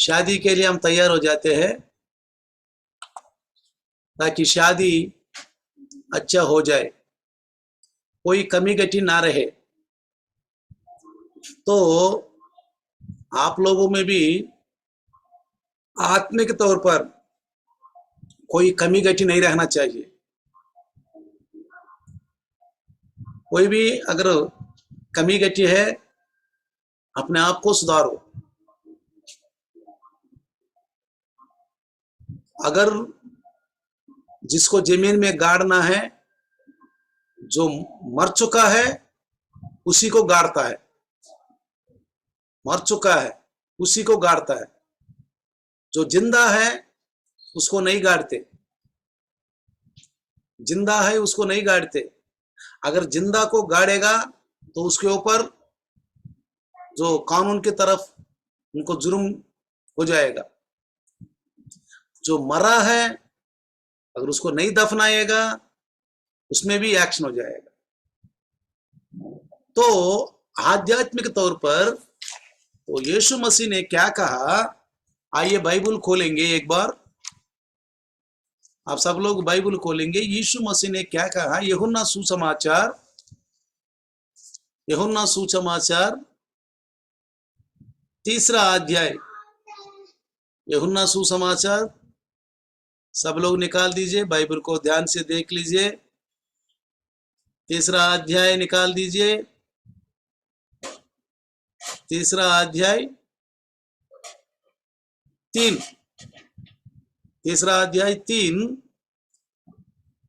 शादी के लिए हम तैयार हो जाते हैं ताकि शादी अच्छा हो जाए, कोई कमी गटी ना रहे। तो आप लोगों में भी आत्मिक तौर पर कोई कमी गटी नहीं रहना चाहिए। कोई भी अगर कमी गटी है, अपने आप को सुधारो। अगर जिसको जमीन में गाड़ना है, जो मर चुका है उसी को गाड़ता है, मर चुका है उसी को गाड़ता है। जो जिंदा है उसको नहीं गाड़ते, जिंदा है उसको नहीं गाड़ते। अगर जिंदा को गाड़ेगा तो उसके ऊपर जो कानून की तरफ उनको जुर्म हो जाएगा। जो मरा है अगर उसको नहीं दफनाएगा उसमें भी एक्शन हो जाएगा। तो आध्यात्मिक तौर पर तो यीशु मसीह ने क्या कहा, आइए बाइबल खोलेंगे एक बार। आप सब लोग बाइबल खोलेंगे। यीशु मसीह ने क्या कहा, यूहन्ना सुसमाचार, यूहन्ना सुसमाचार 3रा अध्याय। यूहन्ना सुसमाचार सब लोग निकाल दीजिए, बाइबल को ध्यान से देख लीजिए। 3रा अध्याय निकाल दीजिए, 3रा अध्याय 3, 3रा अध्याय 3।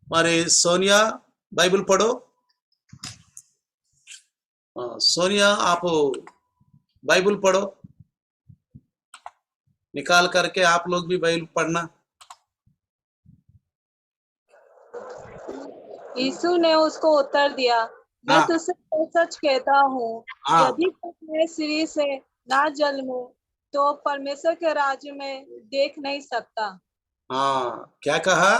हमारे सोनिया बाइबल पढ़ो। सोनिया आप बाइबल पढ़ो, निकाल करके आप लोग भी बाइबल पढ़ना। यीशु ने उसको उत्तर दिया, मैं हाँ तुझसे सच कहता हूँ, हाँ यदि कोई नए सिरे से ना जन्मे तो परमेश्वर के राज्य में देख नहीं सकता। हाँ, क्या कहा?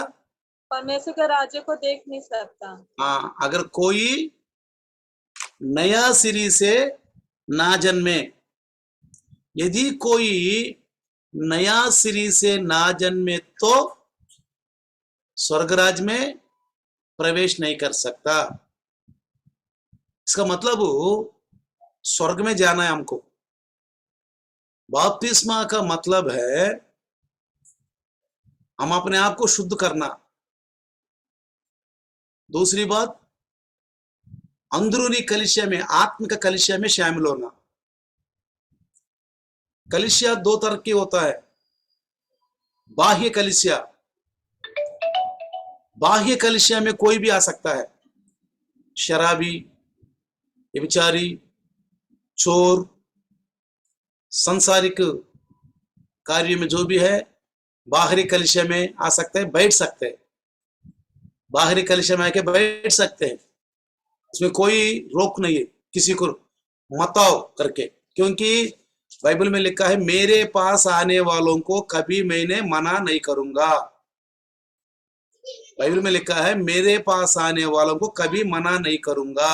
परमेश्वर के राज्य को देख नहीं सकता। हाँ, अगर कोई नया सिरे से ना जन्मे, यदि कोई नया सिरे से ना जन्मे तो स्वर्गराज में प्रवेश नहीं कर सकता। इसका मतलब स्वर्ग में जाना है हमको। बपतिस्मा का मतलब है हम अपने आप को शुद्ध करना। दूसरी बात, अंदरूनी कलिसिया में, आत्मिक कलिसिया में शामिल होना। कलिसिया दो तरह की होता है। बाह्य कलिसिया, बाह्य कलिसिया में कोई भी आ सकता है, शराबी, व्यभिचारी, चोर, संसारिक कार्य में जो भी है, बाहरी कलिसिया में आ सकते हैं, बैठ सकते हैं। बाहरी कलिसिया में आके बैठ सकते हैं, उसमें कोई रोक नहीं है किसी को मत आओ करके, क्योंकि बाइबल में लिखा है मेरे पास आने वालों को कभी मैंने मना नहीं करूंगा। बाइबल में लिखा है मेरे पास आने वालों को कभी मना नहीं करूंगा,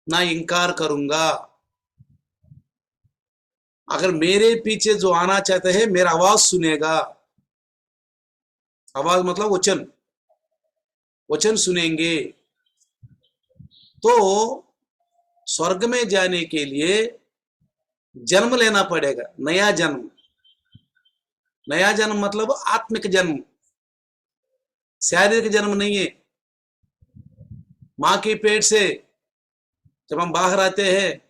ना इनकार करूंगा। अगर मेरे पीछे जो आना चाहते हैं मेरा आवाज सुनेगा, आवाज मतलब वचन, वचन सुनेंगे, तो स्वर्ग में जाने के लिए जन्म लेना पड़ेगा, नया जन्म। नया जन्म मतलब आत्मिक जन्म, शारीरिक जन्म नहीं है। मां के पेट से जब हम बाहर आते हैं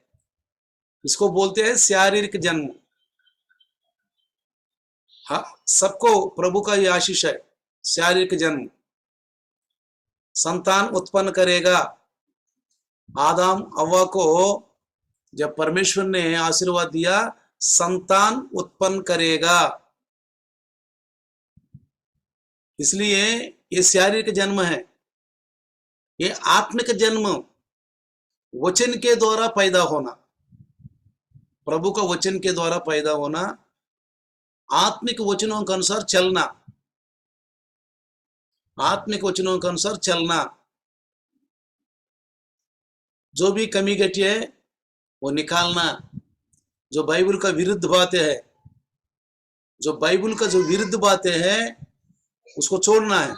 इसको बोलते हैं शारीरिक जन्म। हाँ, सबको प्रभु का ये आशीष है, शारीरिक जन्म। संतान उत्पन्न करेगा। आदम हव्वा को जब परमेश्वर ने आशीर्वाद दिया, संतान उत्पन्न करेगा, इसलिए ये शारीरिक जन्म है। ये आत्मिक जन्म वचन के द्वारा पैदा होना, प्रभु का वचन के द्वारा पैदा होना, आत्मिक वचनों के अनुसार चलना, आत्मिक वचनों के अनुसार चलना। जो भी कमी घटी है वो निकालना, जो बाइबल का विरुद्ध बातें है जो बाइबल का जो विरुद्ध बातें हैं उसको छोड़ना है,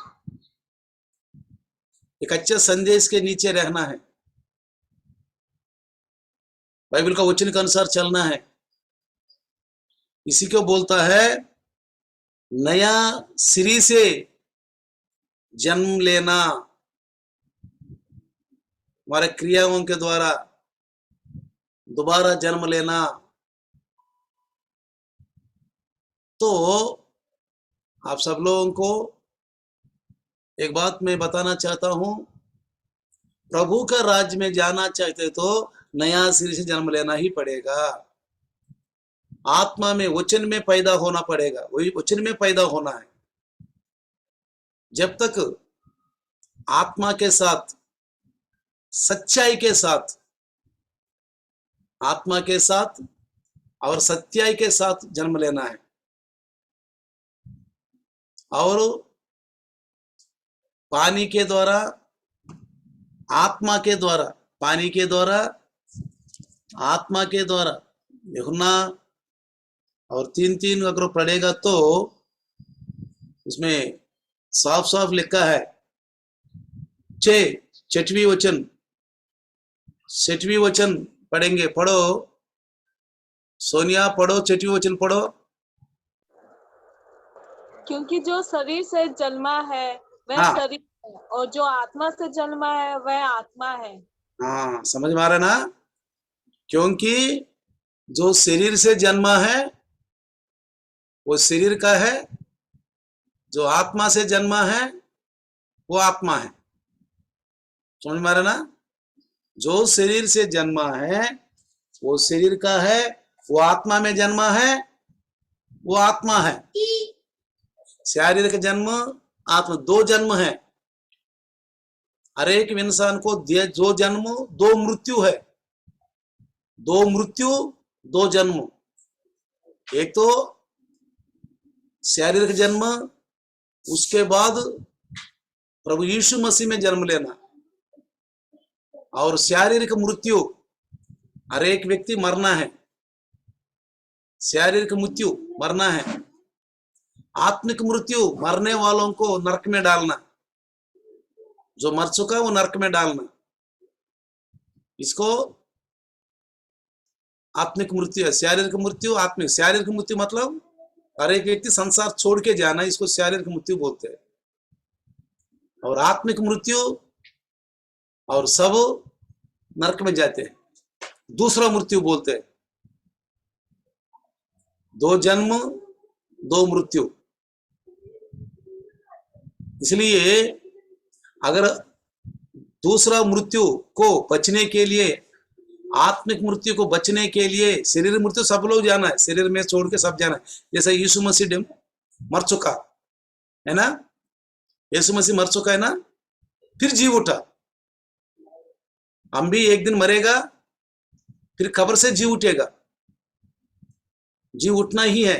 एक अच्छे संदेश के नीचे रहना है, बाइबल का वचन के अनुसार चलना है। इसी को बोलता है नया सिरी से जन्म लेना, हमारे क्रियाओं के द्वारा दोबारा जन्म लेना। तो आप सब लोगों को एक बात मैं बताना चाहता हूं, प्रभु का राज्य में जाना चाहते तो नया सिरे से जन्म लेना ही पड़ेगा, आत्मा में वचन में पैदा होना पड़ेगा, वही वचन में पैदा होना है। जब तक आत्मा के साथ, सच्चाई के साथ, आत्मा के साथ और सच्चाई के साथ जन्म लेना है। और पानी के द्वारा, आत्मा के द्वारा, पानी के द्वारा, आत्मा के द्वारा, यूहन्ना और 3:3 अगर पढ़ेगा तो उसमें साफ साफ लिखा है, छठवीं वचन पढ़ेंगे। पढ़ो सोनिया, पढ़ो छठवीं वचन पढ़ो। क्योंकि जो शरीर से जन्मा है वह हाँ शरीर है, और जो आत्मा से जन्मा है वह आत्मा है। हाँ, समझ में आ रहा ना? क्योंकि जो शरीर से जन्मा है वो शरीर का है, जो आत्मा से जन्मा है वो आत्मा है। समझ में आ रहा ना? जो शरीर से जन्मा है वो शरीर का है, वो आत्मा में जन्मा है वो आत्मा है। शारीरिक जन्म, आत्मा, दो जन्म है। हर एक इंसान को दो जन्म दो मृत्यु है, दो मृत्यु दो जन्म। एक तो शारीरिक जन्म, उसके बाद प्रभु यीशु मसीह में जन्म लेना, और शारीरिक मृत्यु, हर एक व्यक्ति मरना है, शारीरिक मृत्यु मरना है। आत्मिक मृत्यु, मरने वालों को नरक में डालना, जो मर चुका है वो नरक में डालना, इसको आत्मिक मृत्यु है। शारीरिक मृत्यु, आत्मिक। शारीरिक मृत्यु मतलब हर एक व्यक्ति संसार छोड़ के जाना, इसको शारीरिक मृत्यु बोलते हैं। और आत्मिक मृत्यु, और सब नरक में जाते हैं, दूसरा मृत्यु बोलते हैं। दो जन्म दो मृत्यु। इसलिए अगर दूसरा मृत्यु को बचने के लिए, आत्मिक मृत्यु को बचने के लिए, शरीर मृत्यु सब लोग जाना है, शरीर में छोड़ के सब जाना है। जैसे यीशु मसीह मर चुका है ना, यीशु मसीह मर चुका है ना, फिर जी उठा। हम भी एक दिन मरेगा, फिर कब्र से जी उठेगा, जी उठना ही है।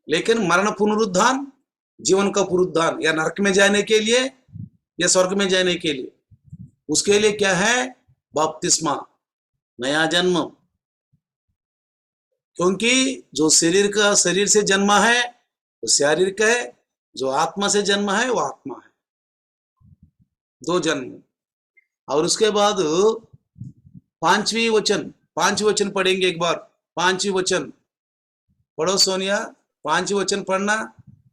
लेकिन मरण पुनरुत्थान, जीवन का पुनरुत्थान, या नरक में जाने के लिए या स्वर्ग में जाने के लिए, उसके लिए क्या है? बपतिस्मा, नया जन्म। क्योंकि जो शरीर से जन्मा है वो शारीरिक है, जो आत्मा से जन्मा है वो आत्मा है, दो जन्म। और उसके बाद पांचवी वचन पढ़ेंगे एक बार। पांचवी वचन पढ़ो सोनिया, पांचवी वचन पढ़ना।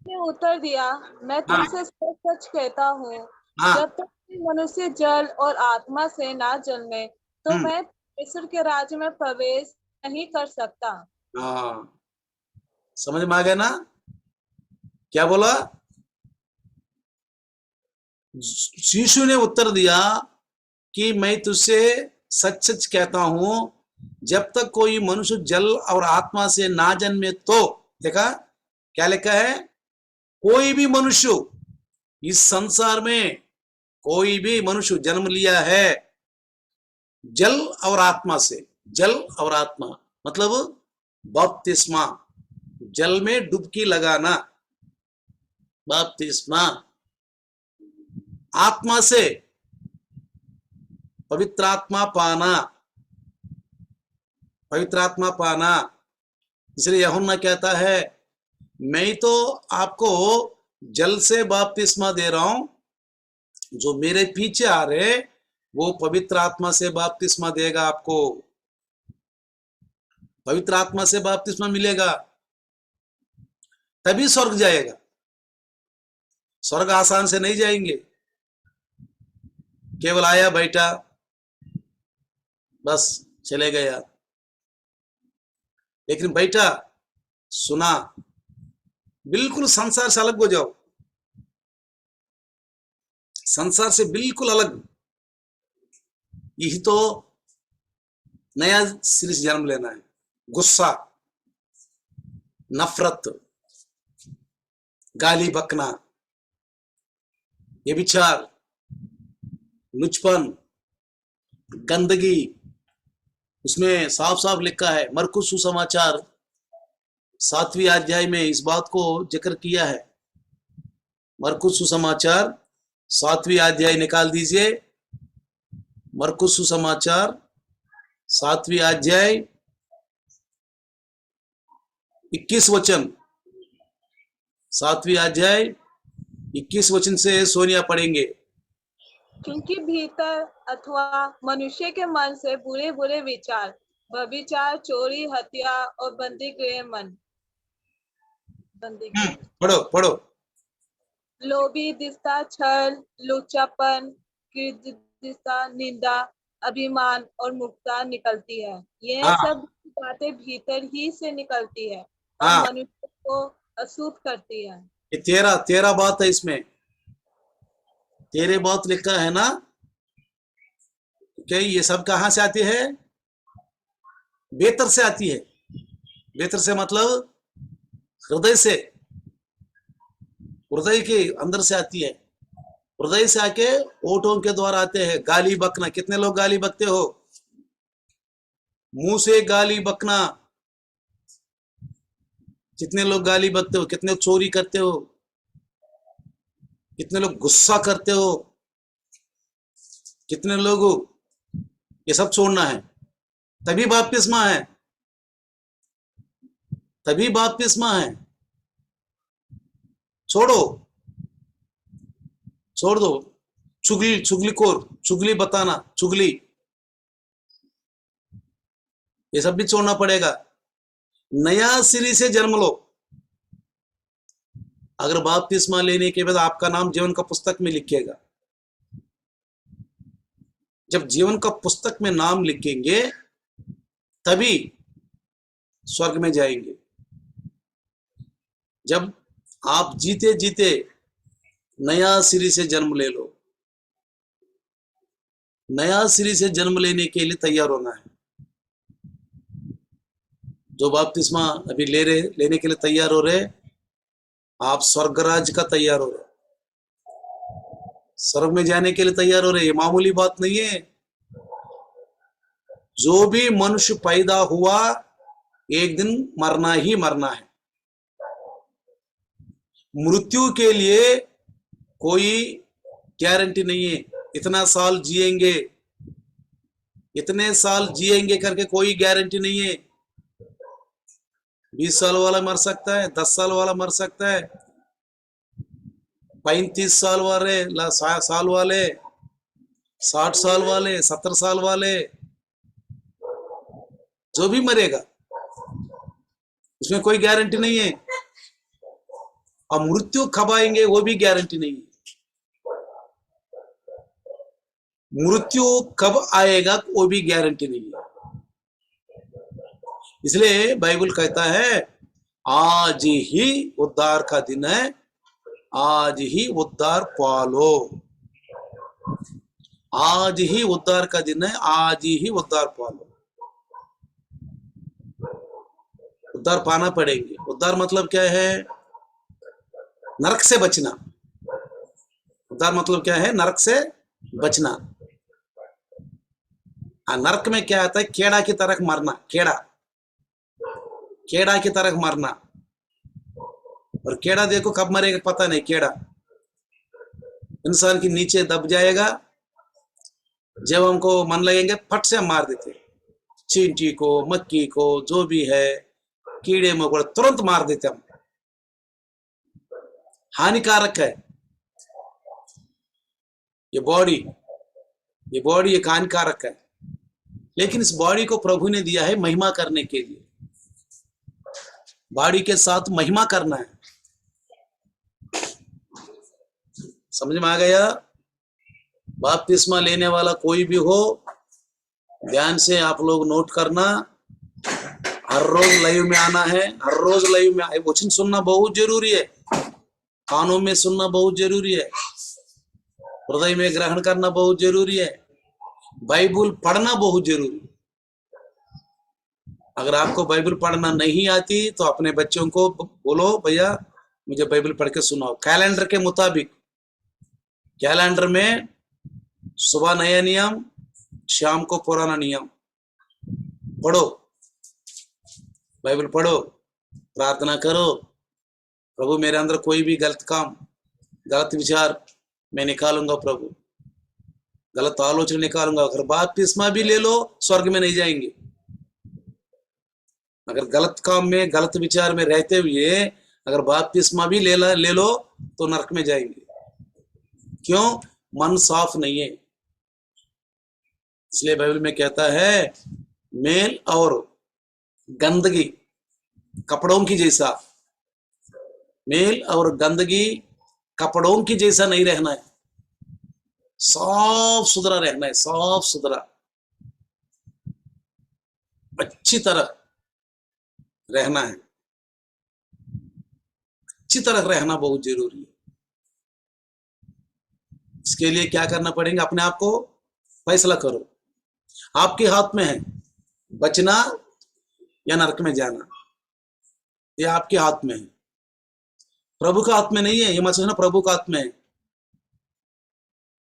ने उत्तर दिया, मैं हाँ तुमसे सच सच कहता हूँ, हाँ। जब तक कि मनुष्य जल और आत्मा से ना जन्मे तो वह परमेश्वर के राज्य में प्रवेश नहीं कर सकता। हाँ, समझ में आ गया ना? क्या बोला? यीशु ने उत्तर दिया कि मैं तुझसे सच सच कहता हूं, जब तक कोई मनुष्य जल और आत्मा से ना जन्मे तो, देखा क्या लिखा है? कोई भी मनुष्य इस संसार में, कोई भी मनुष्य जन्म लिया है जल और आत्मा से। जल और आत्मा मतलब बपतिस्मा, जल में डुबकी लगाना, बपतिस्मा। आत्मा से पवित्र आत्मा पाना, पवित्र आत्मा पाना। इसलिए यूहन्ना कहता है मैं तो आपको जल से बपतिस्मा दे रहा हूं, जो मेरे पीछे आ रहे वो पवित्र आत्मा से बपतिस्मा देगा आपको। पवित्र आत्मा से बपतिस्मा मिलेगा, तभी स्वर्ग जाएगा। स्वर्ग आसान से नहीं जाएंगे, केवल आया बैठा बस चले गया। लेकिन बैठा, सुना, बिल्कुल संसार से अलग हो जाओ, संसार से बिल्कुल अलग। यही तो नया सिरे से जन्म लेना है। गुस्सा, नफरत, गाली बकना, ये विचार, लुचपन, गंदगी, उसमें साफ साफ लिखा है। मरकुस सुसमाचार 7वीं अध्याय में इस बात को जिक्र किया है। मरकुस सुसमाचार 7वीं अध्याय निकाल दीजिए। मरकुस सुसमाचार 7वीं अध्याय 21 वचन, 7वीं अध्याय 21 वचन से सोनिया पढ़ेंगे। क्योंकि भीतर अथवा मनुष्य के मन से बुरे बुरे विचार, व्यभिचार, चोरी, हत्या और पढ़ो पढ़ो। लोभी, दिस्ता, छल, लुच्चापन, कीर्तिता, निंदा, अभिमान और मूर्खता निकलती है। ये हाँ सब बातें भीतर ही से निकलती है और हाँ, मनुष्य को अशुद्ध करती है। ये तेरा तेरा बात है, इसमें तेरे बात लिखा है ना कि ये सब कहां से आती है? बेहतर से आती है। बेहतर से मतलब हृदय से, हृदय के अंदर से आती है। हृदय से आके ओठों के द्वारा आते हैं। गाली बकना, कितने लोग गाली बकते हो? मुंह से गाली बकना, कितने लोग गाली बकते हो? कितने चोरी करते हो? कितने लोग गुस्सा करते हो? कितने लोग, ये सब छोड़ना है, तभी बपतिस्मा है, तभी बपतिस्मा है। छोड़ो, छोड़ दो। चुगली, चुगलीखोर, चुगली बताना, चुगली, ये सब भी छोड़ना पड़ेगा। नया सिरे से जन्म लो। अगर बपतिस्मा लेने के बाद आपका नाम जीवन का पुस्तक में लिखेगा, जब जीवन का पुस्तक में नाम लिखेंगे तभी स्वर्ग में जाएंगे। जब आप जीते जीते नया सिरे से जन्म ले लो। नया सिरे से जन्म लेने के लिए तैयार होना है। जो बपतिस्मा अभी लेने के लिए तैयार हो रहे, आप स्वर्गराज का तैयार हो रहे, स्वर्ग में जाने के लिए तैयार हो रहे। ये मामूली बात नहीं है। जो भी मनुष्य पैदा हुआ एक दिन मरना ही मरना है। मृत्यु के लिए कोई गारंटी नहीं है। इतना साल जिएंगे, इतने साल जिएंगे करके कोई गारंटी नहीं है। 20 साल वाला मर सकता है, 10 साल वाला मर सकता है, 35 साल वाले, 60 साल वाले, 70 साल वाले, जो भी मरेगा उसमें कोई गारंटी नहीं है। और मृत्यु कब आएंगे वो भी गारंटी नहीं है। मृत्यु कब आएगा वो भी गारंटी नहीं है। इसलिए बाइबल कहता है आज ही उद्धार का दिन है, आज ही उद्धार पालो। आज ही उद्धार का दिन है, आज ही उद्धार पालो। उद्धार पाना पड़ेंगे। उद्धार मतलब क्या है? नरक से बचना। उद्धार मतलब क्या है? नरक से बचना। नरक में क्या आता है? केड़ा की तरह मरना। केड़ा, केड़ा की तरह मरना। और केड़ा देखो कब मरेगा पता नहीं। केड़ा इंसान के नीचे दब जाएगा, जब हमको मन लगेंगे फट से हम मार देते। चींटी को, मक्खी को, जो भी है, कीड़े मकोड़े तुरंत मार देते हम। हानिकारक है। ये बॉडी एक हानिकारक है, लेकिन इस बॉडी को प्रभु ने दिया है महिमा करने के लिए। बॉडी के साथ महिमा करना है। समझ में आ गया? बपतिस्मा लेने वाला कोई भी हो, ध्यान से आप लोग नोट करना। हर रोज लाइव में आना है, हर रोज लाइव में वचन सुनना बहुत जरूरी है। कानों में सुनना बहुत जरूरी है, हृदय में ग्रहण करना बहुत जरूरी है, बाइबल पढ़ना बहुत जरूरी है। अगर आपको बाइबल पढ़ना नहीं आती तो अपने बच्चों को बोलो, भैया मुझे बाइबल पढ़ के सुनाओ। कैलेंडर के मुताबिक, कैलेंडर में सुबह नया नियम, शाम को पुराना नियम। पढ़ो, बाइबल पढ़ो, प्रार्थना करो, प्रभु मेरे अंदर कोई भी गलत काम, गलत विचार मैं निकालूंगा, प्रभु गलत आलोचना निकालूंगा। अगर बपतिस्मा भी ले लो, स्वर्ग में नहीं जाएंगे। अगर गलत काम में, गलत विचार में रहते हुए अगर बपतिस्मा भी ले लो तो नरक में जाएंगे। क्यों? मन साफ नहीं है। इसलिए बाइबल में कहता है मेल और गंदगी कपड़ों की जैसा, मेल और गंदगी कपड़ों की जैसा नहीं रहना है, साफ सुथरा रहना है। साफ सुथरा, अच्छी तरह रहना है। अच्छी तरह रहना बहुत जरूरी है। इसके लिए क्या करना पड़ेगा? अपने आप को फैसला करो। आपके हाथ में है बचना या नरक में जाना, ये आपके हाथ में है, प्रभु का हाथ में नहीं है। ये मत सोचना प्रभु का हाथ में है।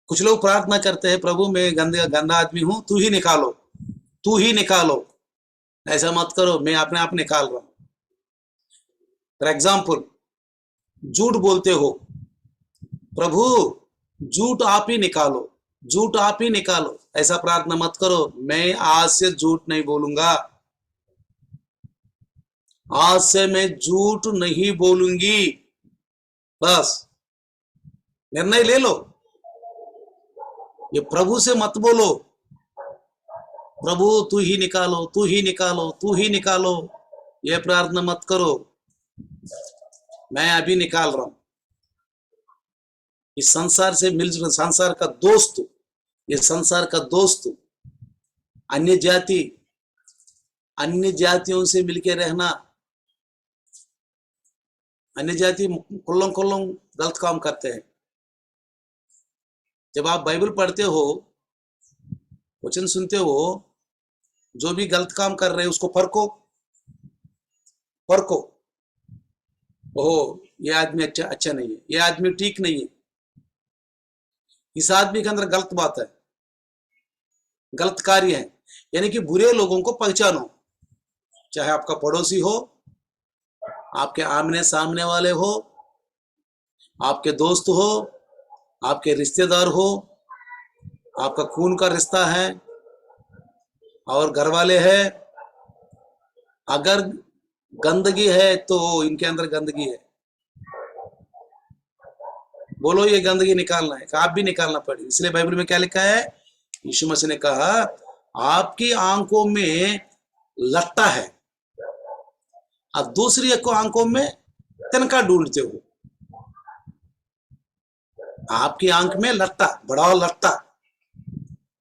कुछ लोग प्रार्थना करते हैं, प्रभु मैं गंदा आदमी हूं, तू ही निकालो, तू ही निकालो। ऐसा मत करो, मैं अपने आप निकाल रहा हूं। फॉर एग्जाम्पल, झूठ बोलते हो, प्रभु झूठ आप ही निकालो, झूठ आप ही निकालो। ऐसा प्रार्थना मत करो। मैं आज से झूठ नहीं बोलूंगा, आज से मैं झूठ नहीं बोलूंगी। बस निर्णय ले लो। ये प्रभु से मत बोलो, प्रभु तू ही निकालो, तू ही निकालो, तू ही निकालो। ये प्रार्थना मत करो। मैं अभी निकाल रहा हूं। इस संसार से मिलजुल, संसार का दोस्त, ये संसार का दोस्त, अन्य जातियों से मिलके रहना। अन्य जाति कुल्लों गलत काम करते हैं। जब आप बाइबल पढ़ते हो, वचन सुनते हो, जो भी गलत काम कर रहे हैं उसको परखो। ओहो ये आदमी अच्छा नहीं है, ये आदमी ठीक नहीं है, इस आदमी के अंदर गलत बात है, गलत कार्य है। यानी कि बुरे लोगों को पहचानो, चाहे आपका पड़ोसी हो, आपके आमने सामने वाले हो, आपके दोस्त हो, आपके रिश्तेदार हो, आपका खून का रिश्ता है और घर वाले हैं। अगर गंदगी है तो इनके अंदर गंदगी है, बोलो ये गंदगी निकालना है, आप भी निकालना पड़ेगा। इसलिए बाइबल में क्या लिखा है? यीशु मसीह ने कहा आपकी आंखों में लट्टा है और दूसरी आंखों में तिनका ढूंढते हो। आपकी आंख में लट्टा, बड़ा लट्टा,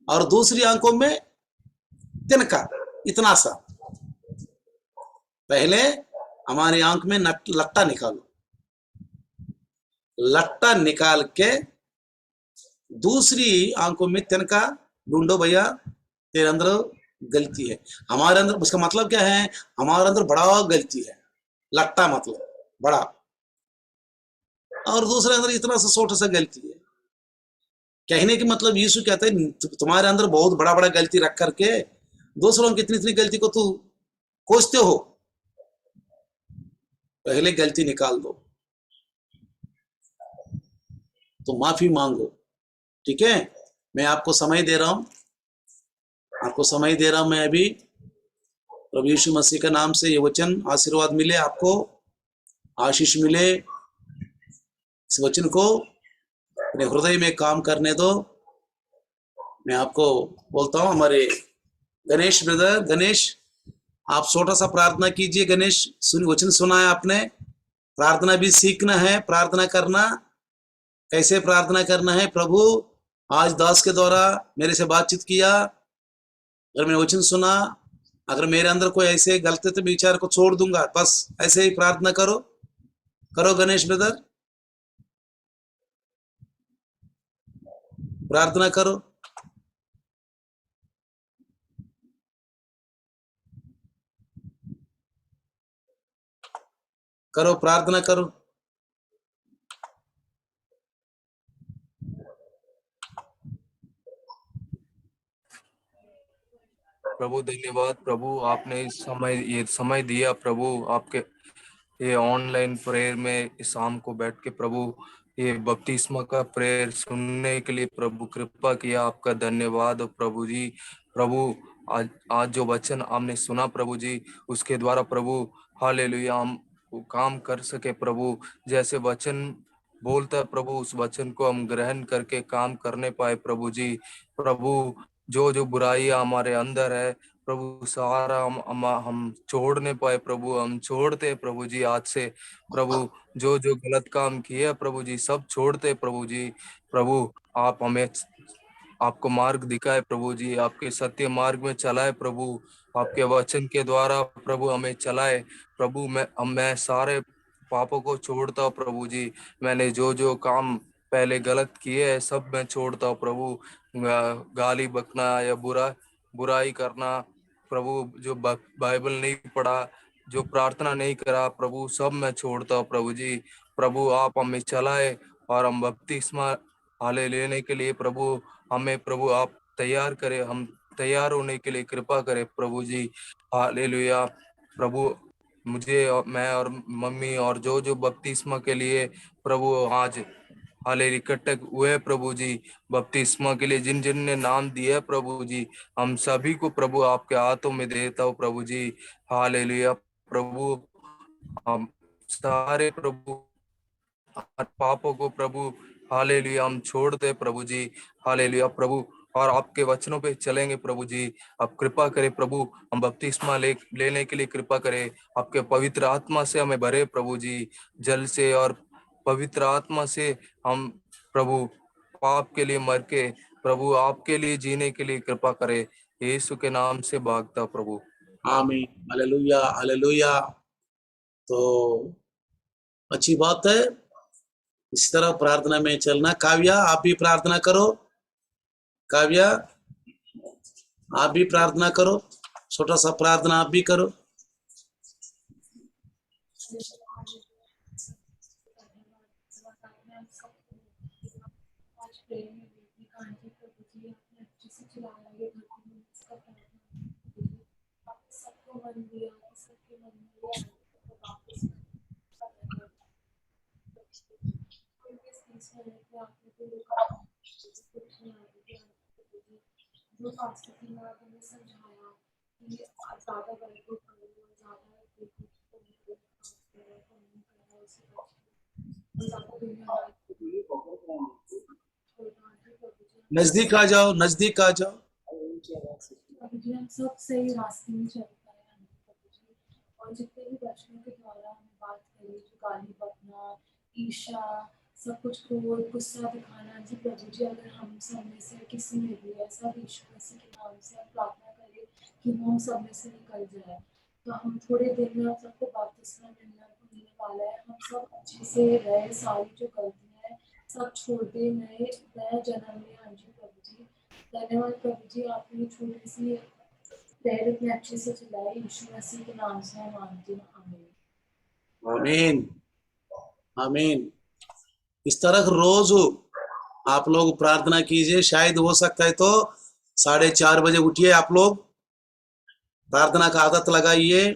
और दूसरी आंखों में तिनका, इतना सा। पहले हमारी आंख में लट्टा निकालो, लट्टा निकाल के दूसरी आंखों में तिनका ढूंढो। भैया तेरे अंदर गलती है, हमारे अंदर, उसका मतलब क्या है? हमारे अंदर बड़ा गलती है। लट्टा मतलब बड़ा, और दूसरे अंदर इतना सा छोटा सा गलती है। कहने की मतलब यीशु कहते हैं तुम्हारे अंदर बहुत बड़ा बड़ा गलती रख करके दूसरों की इतनी गलती को तू कोसते हो। पहले गलती निकाल दो, तो माफी मांगो। ठीक है, मैं आपको समय दे रहा हूं, आपको समय दे रहा हूं मैं अभी। प्रभु यीशु मसीह के नाम से ये वचन आशीर्वाद मिले, आपको आशीष मिले। इस वचन को अपने हृदय में काम करने दो। मैं आपको बोलता हूं, हमारे गणेश ब्रदर, गणेश आप छोटा सा प्रार्थना कीजिए। गणेश वचन सुना है आपने, प्रार्थना भी सीखना है, प्रार्थना करना, कैसे प्रार्थना करना है। प्रभु आज दास के द्वारा मेरे से बातचीत किया, अगर मैंने वचन सुना, अगर मेरे अंदर कोई ऐसे गलती तो विचार को छोड़ दूंगा, बस ऐसे ही प्रार्थना करो। करो गणेश ब्रदर, प्रार्थना करो। करो, प्रार्थना करो। प्रभु धन्यवाद प्रभु, आपने ये समय दिया प्रभु, आपके ये ऑनलाइन प्रेयर में इस शाम को बैठ के प्रभु ये बपतिस्मा का प्रेयर सुनने के लिए प्रभु कृपा किया। आपका धन्यवाद प्रभु जी। प्रभु आज आज जो वचन आपने सुना प्रभु जी, उसके द्वारा प्रभु हालेलुया हम वो काम कर सके प्रभु। जैसे वचन बोलता है प्रभु, उस वचन को हम ग्रहण करके काम करने पाए प्रभु जी। प्रभु जो जो बुराइयां हमारे अंदर है प्रभु, सारा हम छोड़ने पाए प्रभु। हम छोड़ते हैं प्रभु जी आज से प्रभु, जो जो गलत काम किए प्रभु जी सब छोड़ते प्रभु जी। प्रभु आप हमें आपको मार्ग दिखाए प्रभु जी, आपके सत्य मार्ग में चलाए प्रभु, आपके वचन के द्वारा प्रभु हमें चलाए प्रभु। मैं सारे पापों को छोड़ता हूँ प्रभु जी। मैंने जो जो काम पहले गलत किए है सब मैं छोड़ता हूँ प्रभु। गाली बकना या बुराई करना प्रभु, जो बाइबल नहीं पढ़ा, जो प्रार्थना नहीं करा प्रभु, सब मैं छोड़ता हूँ प्रभु जी। प्रभु आप हमें चलाए और हम बपतिस्मा हाले लेने के लिए प्रभु हमें प्रभु आप तैयार करें, हम तैयार होने के लिए कृपा करें प्रभु जी। हालेलुया प्रभु, मुझे और मैं और मम्मी और जो जो बपतिस्मा के लिए प्रभु आज हाले इकट्ठे हुए प्रभु जी, बपतिस्मा के लिए जिन जिन ने नाम दिया प्रभु जी, हम सभी को प्रभु आपके हाथों में देता हूँ प्रभु जी। हालेलुया प्रभु, हम सारे प्रभु पापों को प्रभु हालेलुया हम छोड़ दे प्रभु जी। हालेलुया प्रभु, और आपके वचनों पे चलेंगे प्रभु जी। आप कृपा करें प्रभु, हम बपतिस्मा लेने के लिए कृपा करें। आपके पवित्र आत्मा से हमें भरे प्रभु जी, जल से और पवित्र आत्मा से हम प्रभु पाप के लिए मर के प्रभु आपके लिए जीने के लिए कृपा करें। यीशु के नाम से भागता प्रभु। आमीन, हालेलुया, हालेलुया। तो अच्छी बात है, इस तरह प्रार्थना में चलना। काव्या आप भी प्रार्थना करो, काव्या आप भी प्रार्थना करो, छोटा सा प्रार्थना आप भी करो। नजदीक आ जाओ, नजदीक आ जाओ। हम सब सही रास्ते में चल पाए और जितने भी वचनों के द्वारा हमें बात करी, जो गाली बकना, ईर्ष्या, सब कुछ क्रोध, गुस्सा दिखाना, जी प्रभु जी अगर हम सब में से किसी में भी ऐसा यीशु मसीह के नाम से हम प्रार्थना करें कि वो हम सब में से निकल जाए, तो हम थोड़े दिन में हम सबको बपतिस्मा मिलने वाला है। हम सब अच्छे से रहे, सारी जो गलतियाँ हैं सब छोड़ दे, नया जन्म ले। हाँ जी प्रभु जी, धन्यवाद प्रभु जी, आपने छोटी सी प्रेयर इतने अच्छे से चलाई। यीशु मसीह के नाम से मैं मानती हूँ, आमीन। आमीन, आमीन। इस तरह रोज आप लोग प्रार्थना कीजिए। शायद हो सकता है तो 4:30 बजे उठिए, आप लोग प्रार्थना का आदत लगाइए।